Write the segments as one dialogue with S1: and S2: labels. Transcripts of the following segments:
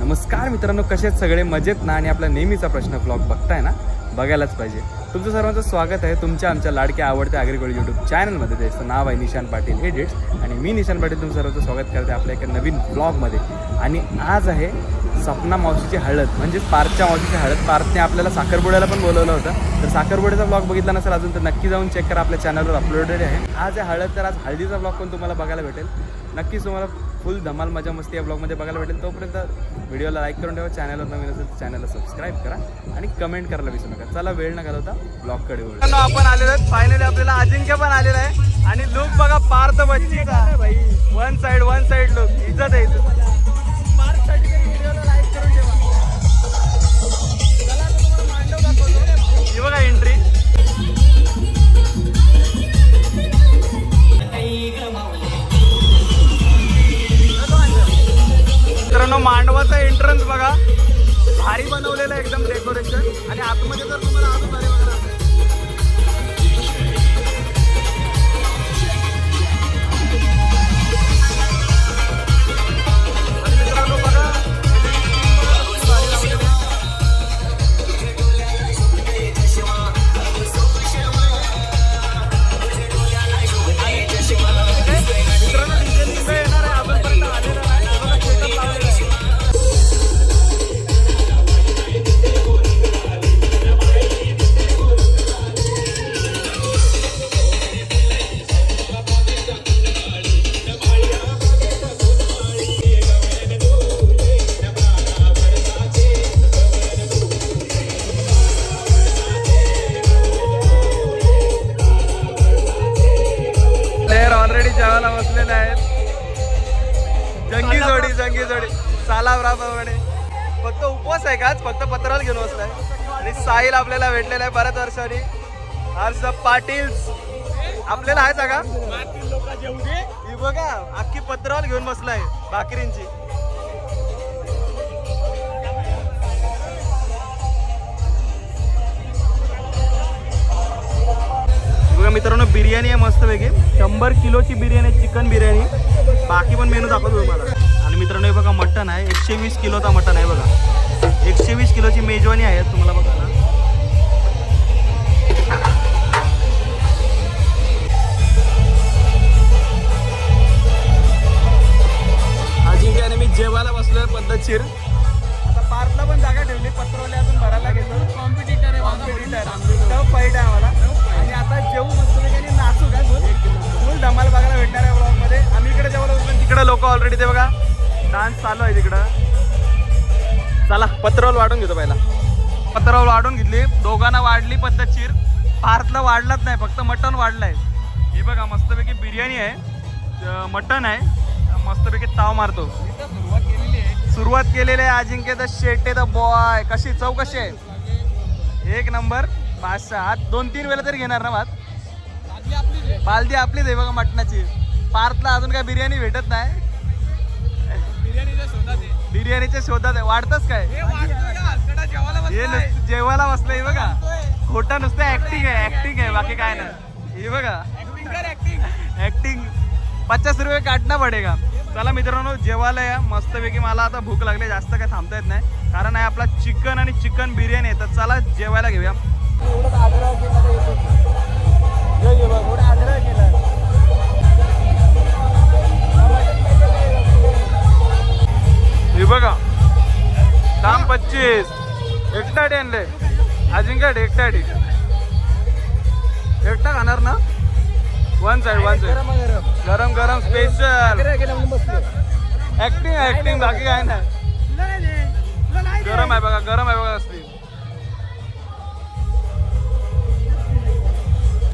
S1: नमस्कार मित्रांनो, कसे आहेत सगळे? मजेत ना? आणि आपला नेहमीचा प्रश्न ब्लॉग बघताय ना, बघायलाच पाहिजे. तुमचं सर्वांचं स्वागत आहे तुमच्या आमच्या लाडक्या आवडत्या आगरीकोळी यूट्यूब चॅनलमध्ये. त्याचं नाव आहे निशान पाटील एडिट्स आणि मी निशान पाटील तुमचं सर्वांचं स्वागत करते आपल्या एका नवीन ब्लॉगमध्ये. आणि आज आहे सपना मावशीची हळद, म्हणजे पार्थच्या मावशीची हळद. पार्थने आपल्याला साखरपुड्याला पण बोलवलं होतं, तर साखरपुड्याचा ब्लॉग बघितला नसेल अजून तर नक्की जाऊन चेक करा, आपल्या चॅनलवर अपलोडेड आहे. आज आहे हळद, तर आज हळदीचा ब्लॉग पण तुम्हाला बघायला भेटेल. नक्कीच तुम्हाला फुल धमाल मजा मस्ती या ब्लॉगमध्ये बघायला भेटेल. तोपर्यंत व्हिडिओला लाईक करून ठेवा, चॅनलवर नवीन असेल तर चॅनलला सबस्क्राईब करा आणि कमेंट करायला विसरू नका. चला वेळ न घालवता ब्लॉगकडे वळू. आपण आलेलो आहेत फायनली, आपल्याला अजिंक्य पण आलेला आहे आणि लुक बघा पार्थ बच्चीचा भाई. वन साइड लुक, इज्जत आहे इज्जत. पार्थसाठी तरी व्हिडिओला लाईक करून ठेवा. चला तुम्हाला मांडव दाखवतो. ही बघा एंट्री. मित्रांनो मांडवाचा एंट्रन्स बघा, भारी बनवलेलं आहे एकदम डेकोरेशन. आणि आतमध्ये जर तुम्हाला अजून भारी बघा जेवायला बसलेले आहेत. जंगी जोडी सालावराप्रमाणे. फक्त उपवास आहे का? फक्त पत्राला घेऊन बसलाय. आणि साहिल आपल्याला भेटलेला आहे बऱ्याच वर्षांनी. हर्ष पाटील आपल्याला आहे का? ही बघा अख्खी पत्रावर घेऊन बसलाय भाकरींची. मित्रांनो बिर्याणी आहे मस्त पैकी, 100 किलोची बिर्याणी, चिकन बिर्याणी. बाकी पण मेनू दाखवतो तुम्हाला. आणि मित्रांनो हे बघा मटन आहे, 120 किलोचा मटन आहे बघा. 120 किलोची मेजवानी आहे तुम्हाला बघा ना. अजिंक्य आणि मी जेवायला बसलोय पद्धतशीर. आता पार्थला पण जागा ठेवली, पत्रवले अजून भरायला घेतो. कॉम्पिटिटर टफ फाईट आहे आम्हाला. आणि आता जेवू मस्त आणि नाचू काय फुल धमाल बघायला भेटणार आहे ब्लॉग मध्ये. आम्ही इकडे जेवढं बसलो तिकडे लोक ऑलरेडी ते बघा डान्स चालू आहे तिकडं. चला पत्रवल वाढून घेतो. पहिला पत्रवल वाढून घेतली, दोघांना वाढली पद्धतशीर. पार्थला वाढलाच नाही, फक्त मटण वाढलाय. हे बघा मस्तपैकी बिर्याणी आहे, मटण आहे, मस्तपैकी ताव मारतो. सुरुवात केलेली आहे अजिंक्य द शेटे द बॉय. कशी चव कशी आहे? एक नंबर. 5-6 हात 2-3 वेळा तरी घेणार ना भात. बालदी आपलीच आहे बघा मटणाची. पार्थला अजून काय बिर्याणी भेटत नाही. बिर्याणीच्या शोधात आहे. वाढतच काय हे जेवायला बसलंय बघा. खोटा नुसतं ऍक्टिंग आहे बाकी काय नाही. हे बघा ऍक्टिंग. 50 रुपये काटना पडेगा. चला मित्रांनो जेवायला या मस्तपैकी. मला आता भूक लागली, जास्त काय थांबता येत नाही कारण आहे आपला चिकन आणि चिकन बिर्याणी आहे. तर चला जेवायला घेऊया. आग्रह केला हे बघा. दाम 25. एकटाटी आणले अजिंक्य. एकटा खाणार ना? वन साइड गरम गरम स्पेशल. ऍक्टिंग बाकी काय नाही. गरम आहे बघा असली.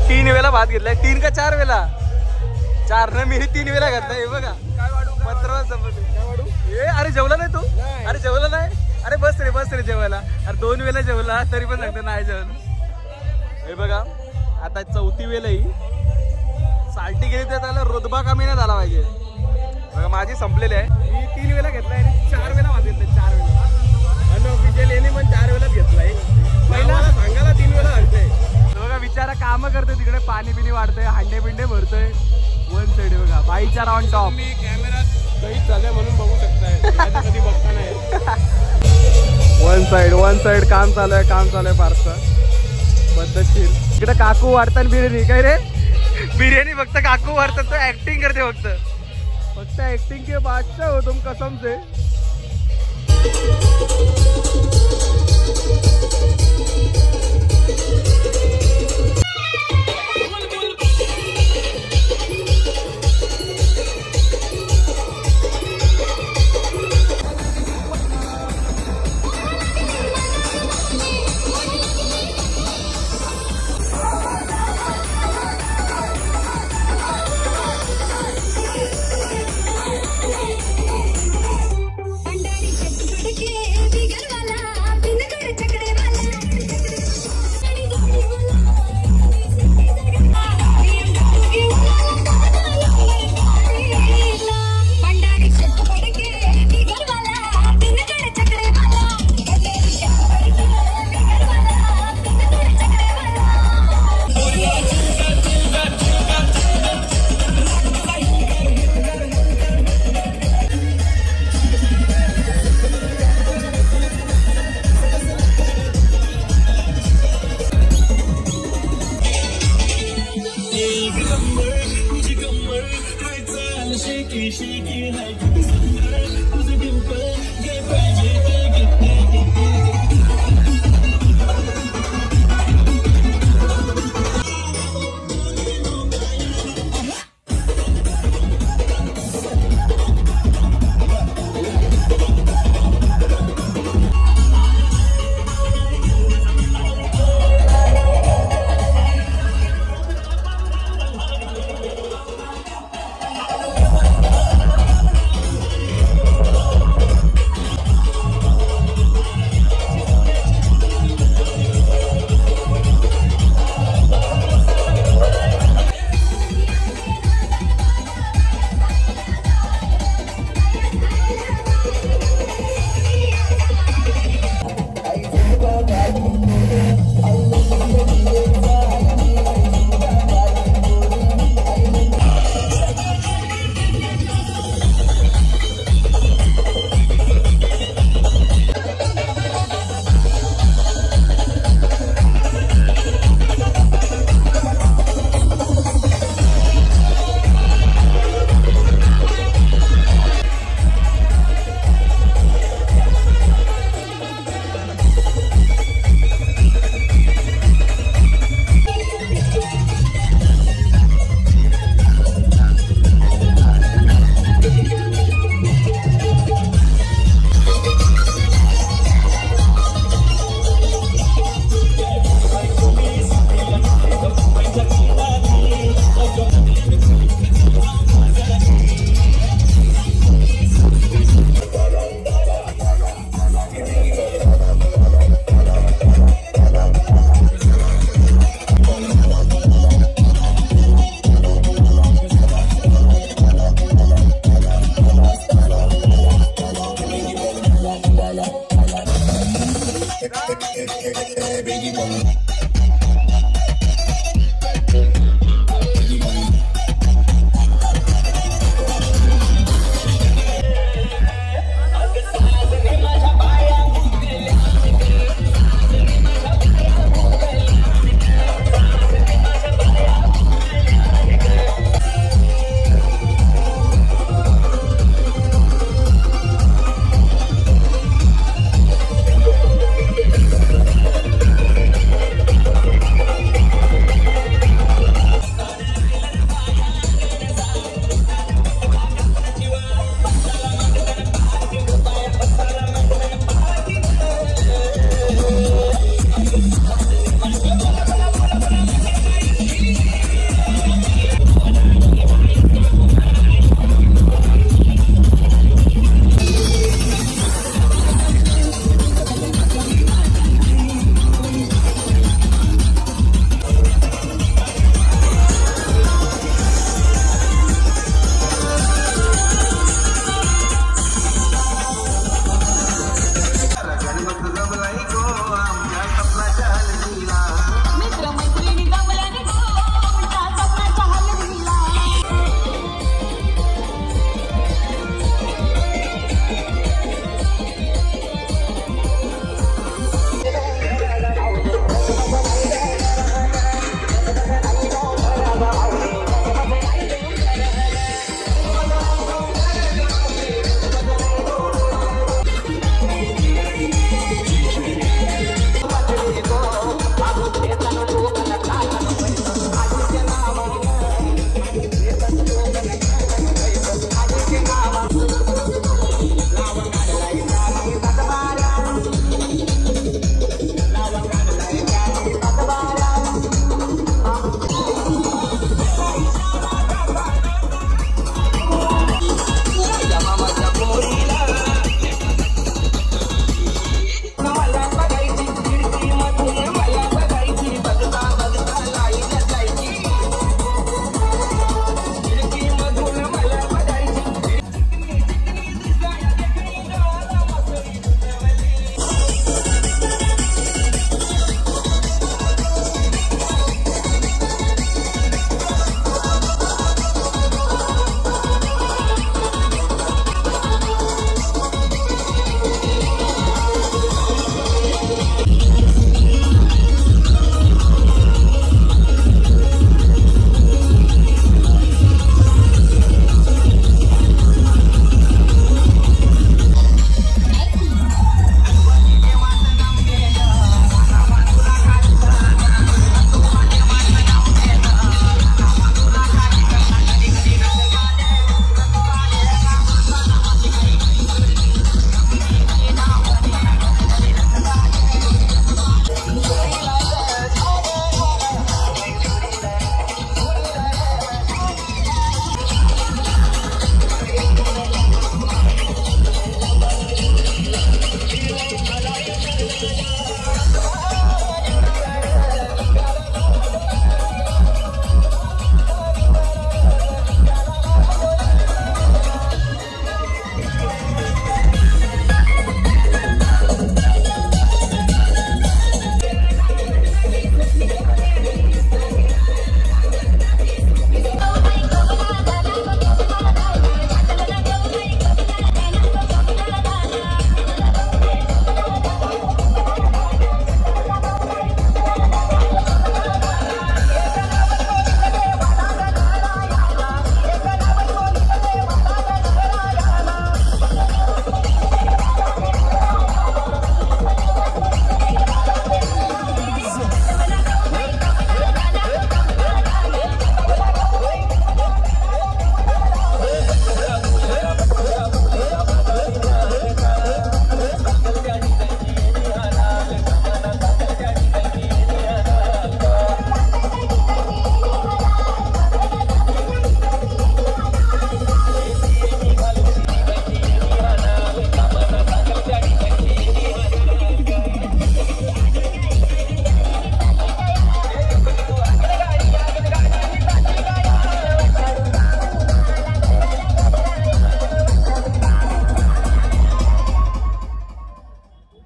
S1: 3 वेळा भात घेतलाय. 3 का 4 वेळा? 4 ना मी 3 वेळा घातलाय. हे बघा पत्रवा संपले. अरे जेवला नाही तू? अरे जेवला नाही? अरे बस रे जेवायला. अरे 2 वेळा जेवला तरी पण सांगतो नाही जेवलं. हे बघा आता 4थी वेळ ही. साल्टी गेली तर त्याला रुतबा कमी नाही झाला पाहिजे. बघा माझी संपलेली आहे. मी 3 वेळा घेतलाय आणि 4 वेळा भात घेतलाय. 4 वेळा अनऑफिशियल याने पण 4 वेळाच घेतलाय. पहिला सांगायला 3 वेळा घालतोय. बघा विचारा काम करतोय तिकडे, पाणी बिणी वाढतंय, हांडे बिंडे भरतोय. वन साइड बघा भाईचारा ऑन टॉप. मी कॅमेरा सही चालू म्हणून बघू शकताय, कधी बघता नाही. वन साइड काम चालू आहे फारसं पद्धतशीर. इकडे काकू वाढतात बिर्याणी. काय रे बिर्याणी फक्त काकू वाढतात, तो ऍक्टिंग करते फक्त ऍक्टिंग के बादशाह हो तुम कसम से.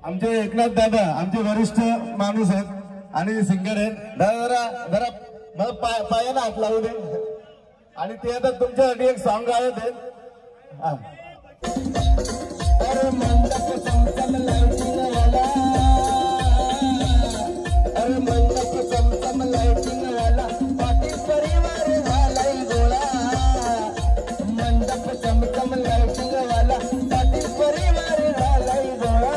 S2: आमचे एकनाथ दादा आमचे वरिष्ठ माणूस आहेत आणि सिंगर आहेत. जरा जरा मला पायाला हात लावू दे. आणि ते आता तुमच्यासाठी एक सॉन्ग गायत आहेत. अरे मंडप चमचम लाइटिंग वाला, अरे मंडप चमचम लाइटिंग वाला पाटील परिवार झालाय गोळा. मंडप चमचम लाइटिंग वाला पाटील परिवार झालाय गोळा.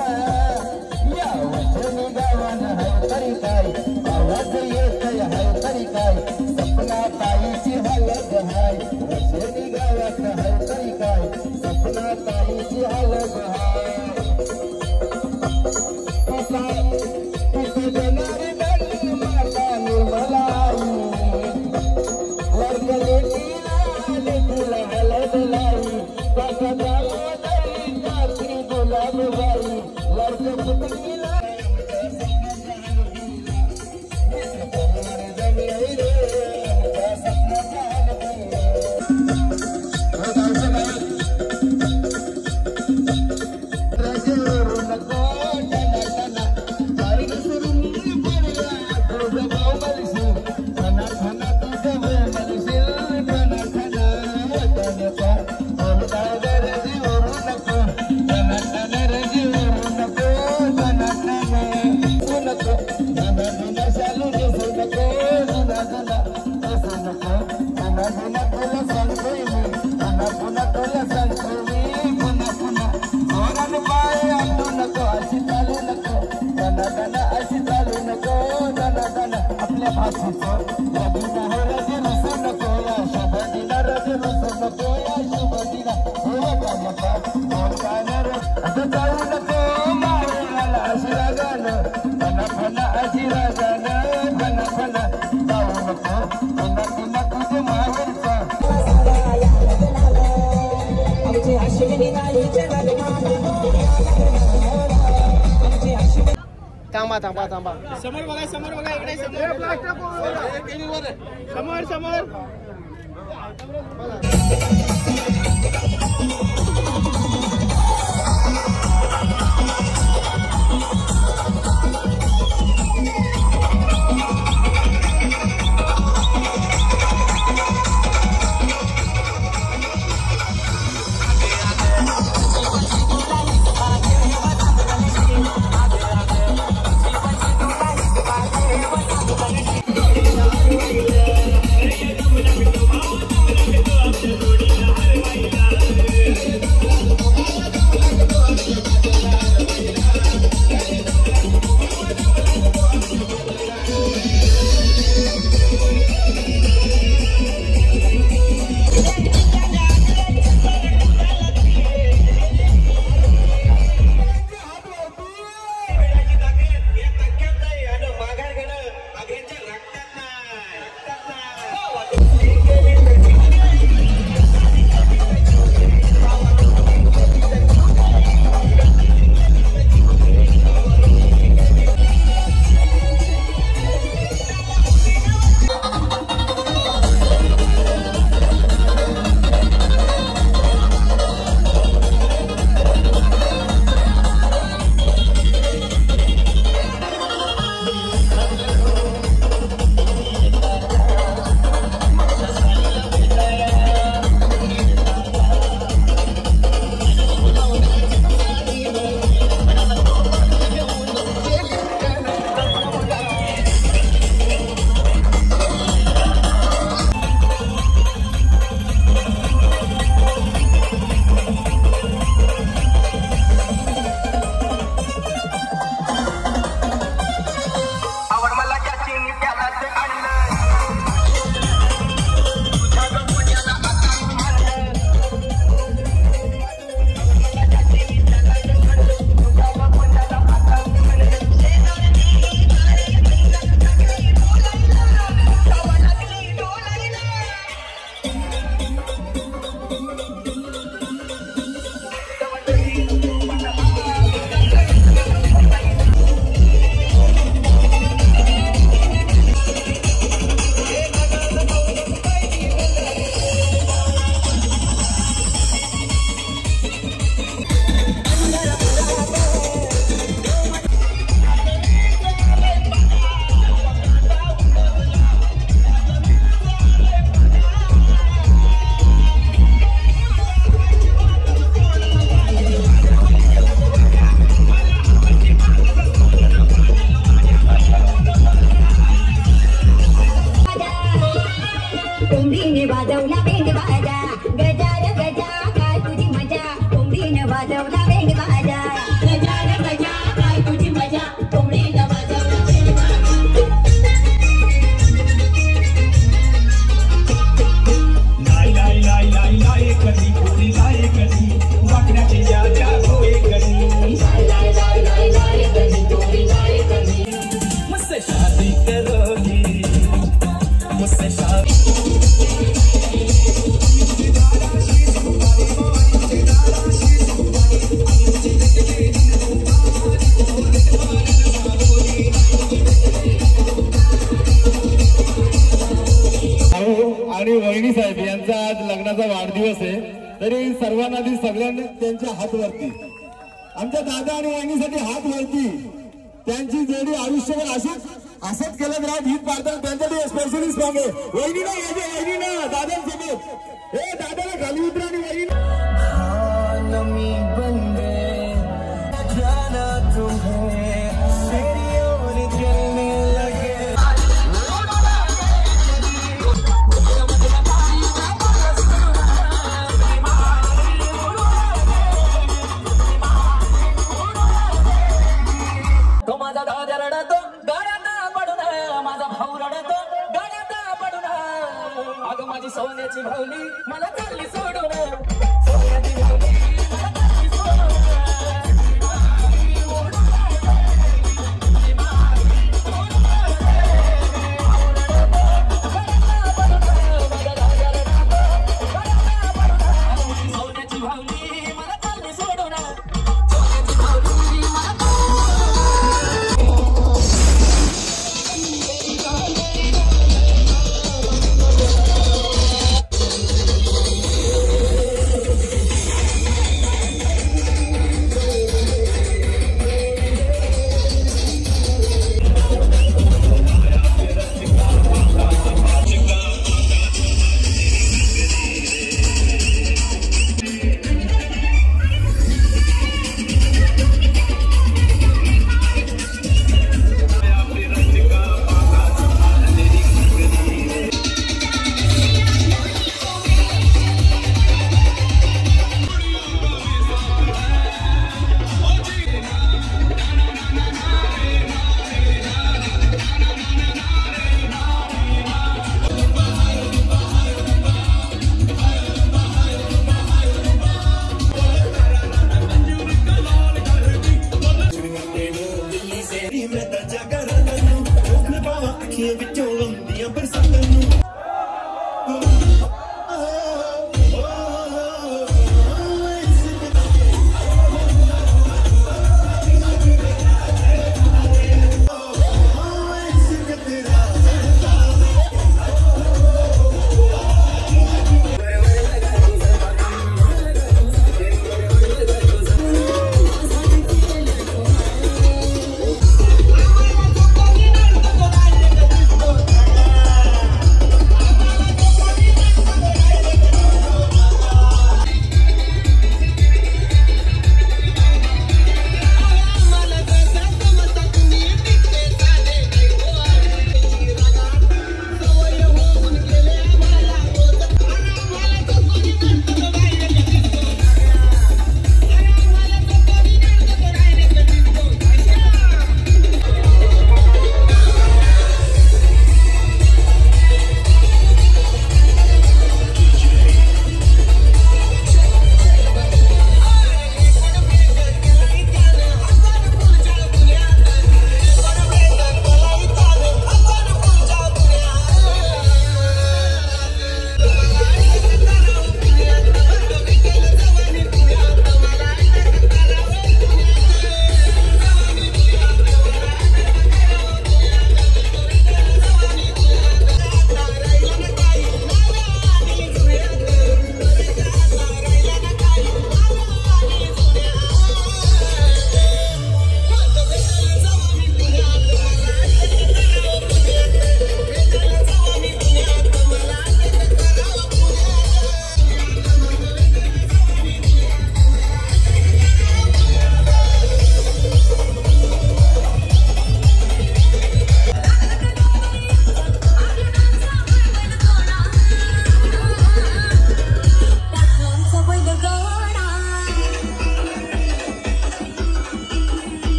S2: या वचनी गावान हाय तरी काय आवाज येतय हाय तरी काय सपना ताईची हलग हाय. वचनी गावात हाय तरी काय सपना ताईची हलग हाय. जनारी गली माता निर्मलाई वर्गले तिला हलग लाई. काका दामोदरी कात्री गुलाबबाई वर्ग पुतलीला आपल्या भाषेचं लग्न हो रजे रुसू नको या शुभ दिना रजे रुसू नको या शुभ दिना हो का आता जाऊ नको माहेराला अशिरा गाणं फना फना अशिरा गाणं फना फना जाऊ नको पुन्हा पुन्हा तुझे माहेरचा आमची अश्विनी नाही थांबा थांबा थांबा.
S3: समोर बघा इकडे समोर समोर.
S4: Thank you.
S2: तरी सर्वांना आधी सगळ्यांनी त्यांच्या हात वरती, आमच्या दादा आणि वहिनीसाठी हात वरती. त्यांची जोडी आयुष्यभर असंच केलं राहत हित पाडतात. त्यांच्यासाठी स्पेशली सॉंग आहे. वहिनी ना याचे वहिनी ना दादांसोबत हे दादाला खाली उतरा आणि वहिनी मी बंदे जाना तुम्हें तेरी और जलने लगे.
S4: तो माझा दादा रडतो गाड्यात पडून, माझा भाऊ रडतो गाड्यात पडून. अगं माझी सोन्याची भावली मला चालली सोडून, सोन्याची भावली मला चालली सोडून. सोन्याची भावली मला चालली सोडून, सोन्याची भावली मला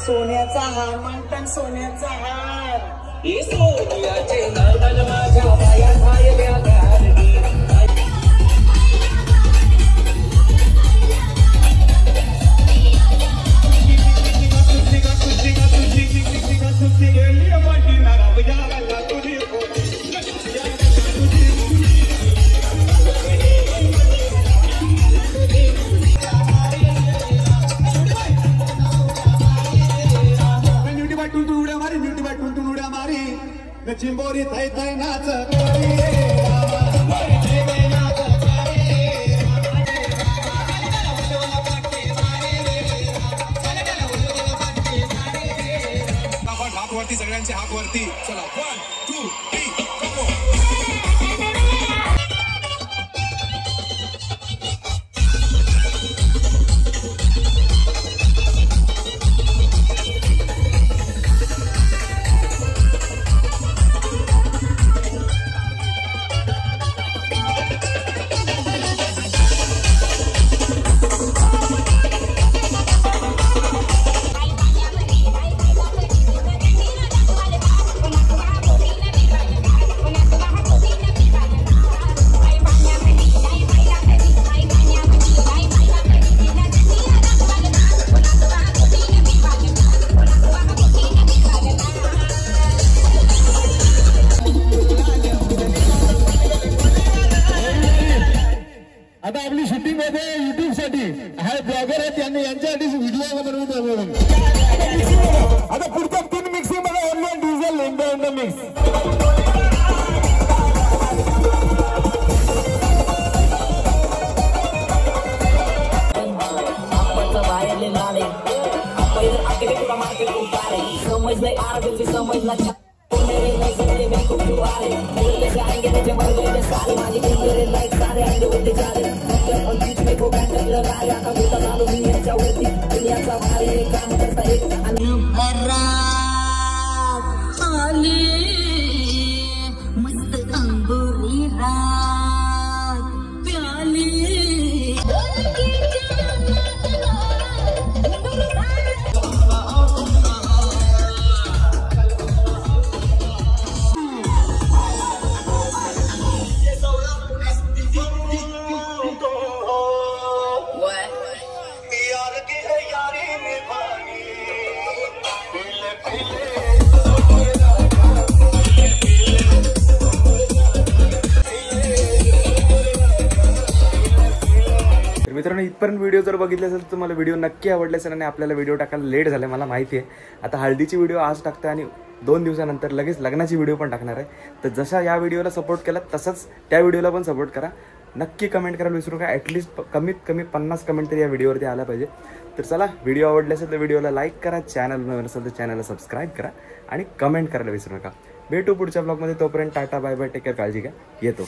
S2: सोन्याचा हार म्हणतात सोन्याचा हार.
S4: हे सोन्याचे नळनळ माझ्या पायात राहिल्या गारडी.
S2: चिंबोरी थै थै नाच
S5: हात वरती, सगळ्यांचे हात वरती. चला 1 2 3 गो.
S2: आता आपली शूटिंग मध्ये युट्यूब साठी हा ब्लॉगर आहे, त्यांनी यांच्यासाठी व्हिडिओ बनवून आता पुढच्या 3 मिक्सिंग मध्ये ओनली डिझेल इंडो मिक्स.
S4: बाहेरले लाडे पहिलं आकडे तुला मार्केट उतारे समजलंय आरबीची समजला मेरे नजरे में खूब दुआरे बोलते जाएंगे तेरे बरगले सारे माली मेरे लाइक सारे आएंगे उठे जा रहे और बीच में को बैंड लगाया कभी तो मालूम नहीं है चौथी दुनिया का भाई एक काम करता है
S6: आले मस्त अंगुरी रात प्याले
S1: मित्रांनो, इथपर्यंत व्हिडिओ जर बघितले असेल तर तुम्हाला व्हिडिओ नक्की आवडले असेल आणि आपल्याला व्हिडिओ टाकायला लेट झाला मला माहिती आहे. आता हळदीची व्हिडिओ आज टाकते आणि 2 दिवसानंतर लगेच लग्नाची व्हिडिओ पण टाकणार आहे. तर जसा या व्हिडिओला सपोर्ट केला तसंच त्या व्हिडिओला पण सपोर्ट करा. नक्की कमेंट करायला विसरू नका. ॲटलिस्ट कमीत कमी 50 कमेंट तरी या व्हिडिओवरती आला पाहिजे. तर चला, व्हिडिओ आवडले असेल तर व्हिडिओला लाईक करा, चॅनल नवीन असेल तर चॅनलला सबस्क्राईब करा आणि कमेंट करायला विसरू नका. भेटू पुढच्या ब्लॉगमध्ये. तोपर्यंत tata, bye bye, take care, काळजी घ्या, येतो.